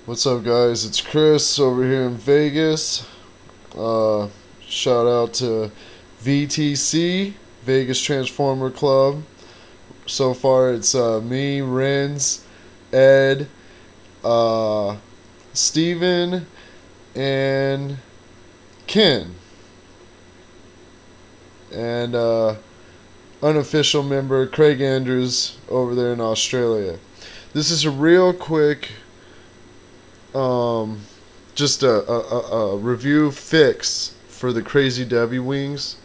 What's up, guys? It's Chris over here in Vegas. Shout out to VTC, Vegas Transformer Club. So far, it's me, Renz, Ed, Steven, and Ken. And unofficial member Craig Andrews over there in Australia. This is a real quick just a review fix for the Crazydevy wings.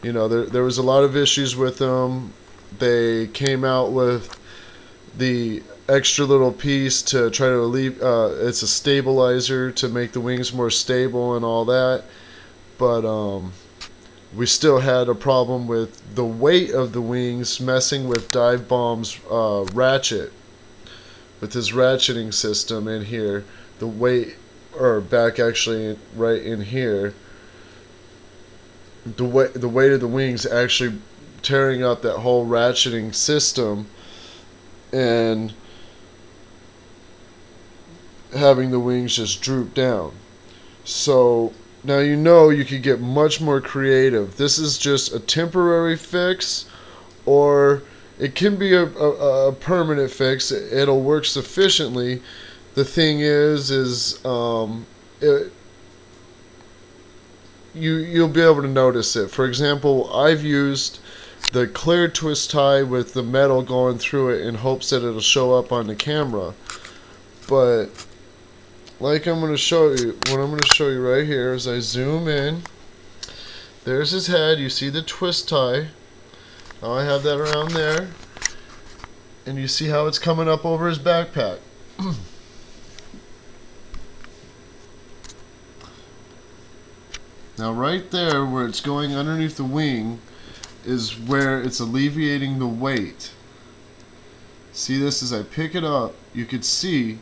You know, there was a lot of issues with them. They came out with the extra little piece to try to relieve, it's a stabilizer to make the wings more stable and all that, but we still had a problem with the weight of the wings messing with Divebombs Ratchet, with his ratcheting system in here. The weight, or back actually right in here, the weight of the wings actually tearing up that whole ratcheting system and having the wings just droop down. So now you could get much more creative. This is just a temporary fix, or it can be a permanent fix. It'll work sufficiently. The thing is you'll be able to notice it. For example, I've used the clear twist tie with the metal going through it in hopes that it'll show up on the camera. But like what I'm going to show you right here as I zoom in, there's his head. You see the twist tie. Now I have that around there, and you see how it's coming up over his backpack. Now right there where it's going underneath the wing is where it's alleviating the weight. See this as I pick it up, you could see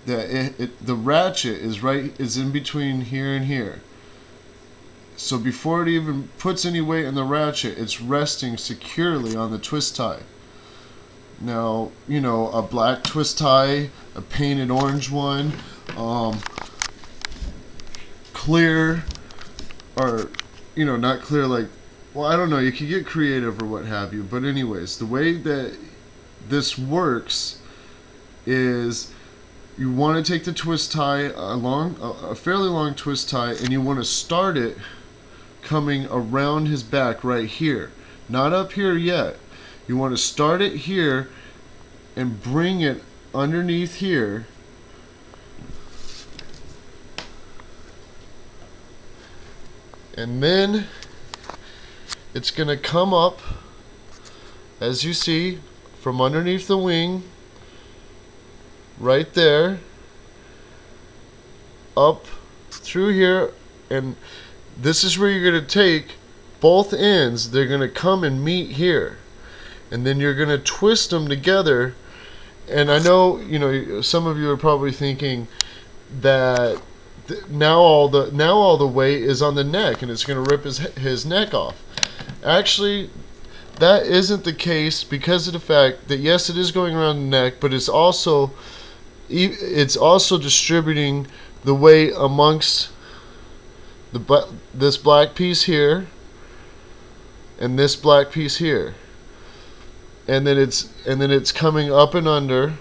that the ratchet is in between here and here. So before it even puts any weight in the ratchet, it's resting securely on the twist tie. Now, you know, a black twist tie, a painted orange one, clear, or, you know, not clear, like, well, I don't know, you could get creative or what have you, but anyways, the way that this works is you want to take the twist tie, a fairly long twist tie, and you want to start it coming around his back right here, not up here yet. You want to start it here and bring it underneath here, and then it's going to come up, as you see, from underneath the wing right there, up through here, and this is where you're going to take both ends. They're going to come and meet here, and then you're going to twist them together. And I know, you know, some of you are probably thinking that now all the weight is on the neck and it's going to rip his neck off. Actually, that isn't the case, because of the fact that yes, it is going around the neck, but it's also distributing the weight amongst this black piece here and this black piece here, and then it's coming up and under.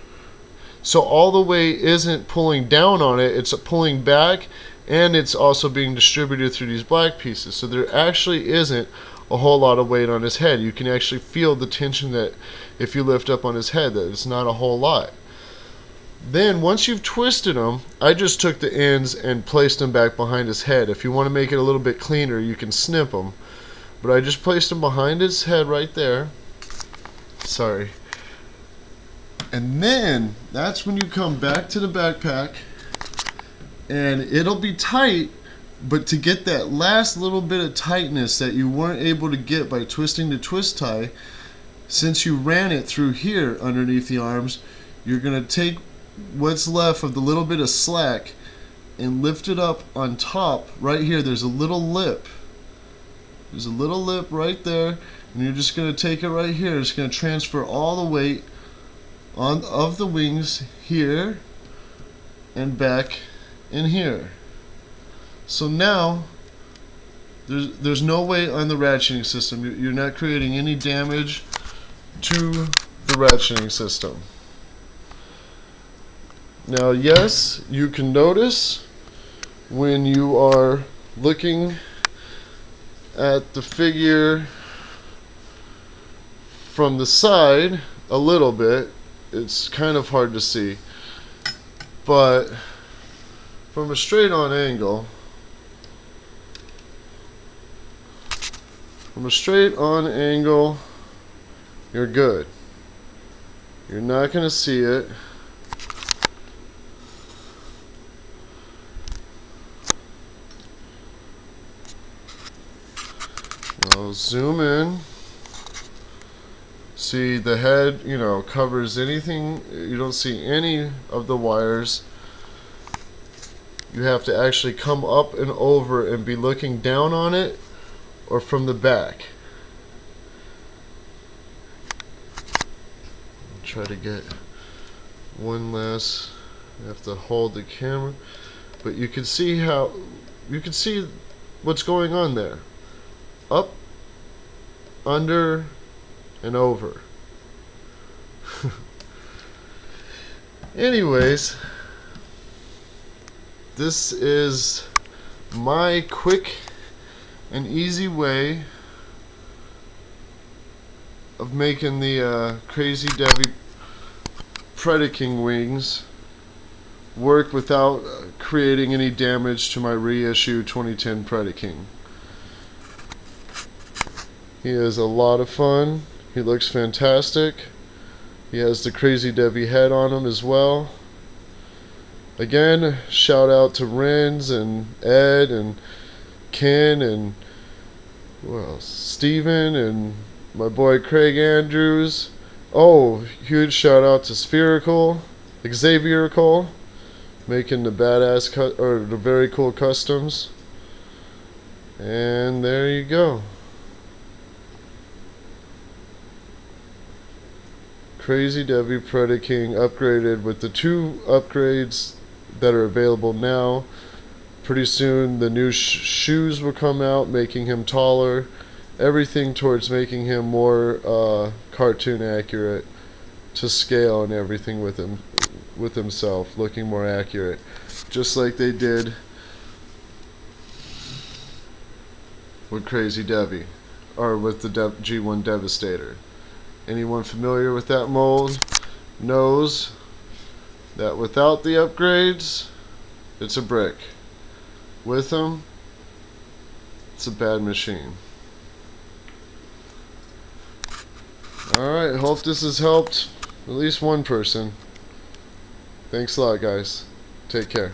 So all the weight isn't pulling down on it, it's pulling back, and it's also being distributed through these black pieces. So there actually isn't a whole lot of weight on his head. You can actually feel the tension that if you lift up on his head, that it's not a whole lot. Then once you've twisted them, I just took the ends and placed them back behind his head. If you want to make it a little bit cleaner, you can snip them, but I just placed them behind his head right there. Sorry. And then that's when you come back to the backpack, and it'll be tight, but to get that last little bit of tightness that you weren't able to get by twisting the twist tie, since you ran it through here underneath the arms, you're going to take what's left of the little bit of slack and lift it up on top. Right here, there's a little lip. There's a little lip right there, and you're just going to take it right here. It's going to transfer all the weight of the wings here and back in here. So now there's no way on the ratcheting system, you're not creating any damage to the ratcheting system. Now yes, you can notice when you are looking at the figure from the side a little bit, it's kind of hard to see, but from a straight on angle, you're good. You're not going to see it. I'll zoom in. See, the head, you know, covers anything. You don't see any of the wires. You have to actually come up and over and be looking down on it or from the back. I'll try to get one last. I have to hold the camera, but you can see what's going on there. Up, under, and over. Anyways, this is my quick and easy way of making the Crazydevy Predaking wings work without creating any damage to my reissue 2010 Predaking. He is a lot of fun. He looks fantastic. He has the Crazydevy head on him as well. Again, shout out to Renz and Ed and Ken and Steven and my boy Craig Andrews. Oh, huge shout out to Xavier Cole, making the badass the very cool customs. And there you go. Crazydevy Predaking upgraded with the 2 upgrades that are available now. Pretty soon the new shoes will come out, making him taller. Everything towards making him more cartoon accurate to scale and everything with himself, looking more accurate, just like they did with Crazydevy, or with the G1 Devastator. Anyone familiar with that mold knows that without the upgrades, it's a brick. With them, it's a bad machine. Alright, hope this has helped at least one person. Thanks a lot, guys. Take care.